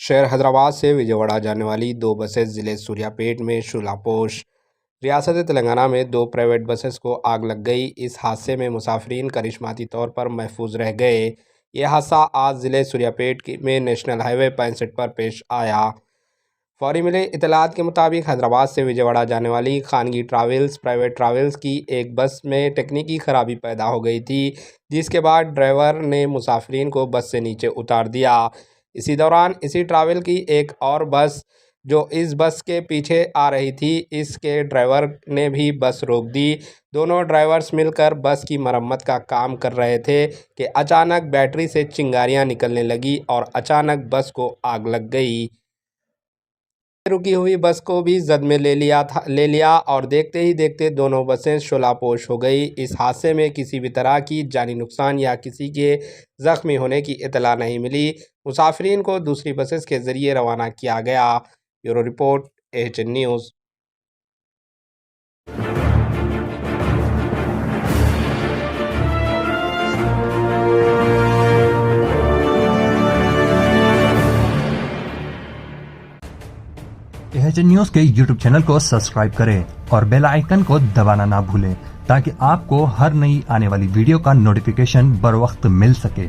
शहर हैदराबाद से विजयवाड़ा जाने वाली दो बसें ज़िले सूर्यापेट में शूलापोश। रियासत तेलंगाना में दो प्राइवेट बसेस को आग लग गई। इस हादसे में मुसाफिरीन करिश्माती तौर पर महफूज रह गए। यह हादसा आज ज़िले सूर्यापेट में नेशनल हाईवे 65 पर पेश आया। फौरी मिले इतलात के मुताबिक हैदराबाद से विजयवाड़ा जाने वाली खानगी ट्रैवल्स प्राइवेट ट्रैवल्स की एक बस में तकनीकी खराबी पैदा हो गई थी, जिसके बाद ड्राइवर ने मुसाफिरीन को बस से नीचे उतार दिया। इसी दौरान इसी ट्रैवल की एक और बस जो इस बस के पीछे आ रही थी, इसके ड्राइवर ने भी बस रोक दी। दोनों ड्राइवर्स मिलकर बस की मरम्मत का काम कर रहे थे कि अचानक बैटरी से चिंगारियां निकलने लगी और अचानक बस को आग लग गई। रुकी हुई बस को भी जद में ले लिया और देखते ही देखते दोनों बसें शोलापोश हो गई। इस हादसे में किसी भी तरह की जानी नुकसान या किसी के ज़ख्मी होने की इतला नहीं मिली। मुसाफिरीन को दूसरी बसेस के ज़रिए रवाना किया गया। Bureau report, AHN news. AHN news के YouTube चैनल को सब्सक्राइब करें और बेल आइकन को दबाना ना भूलें ताकि आपको हर नई आने वाली वीडियो का नोटिफिकेशन बर वक्त मिल सके।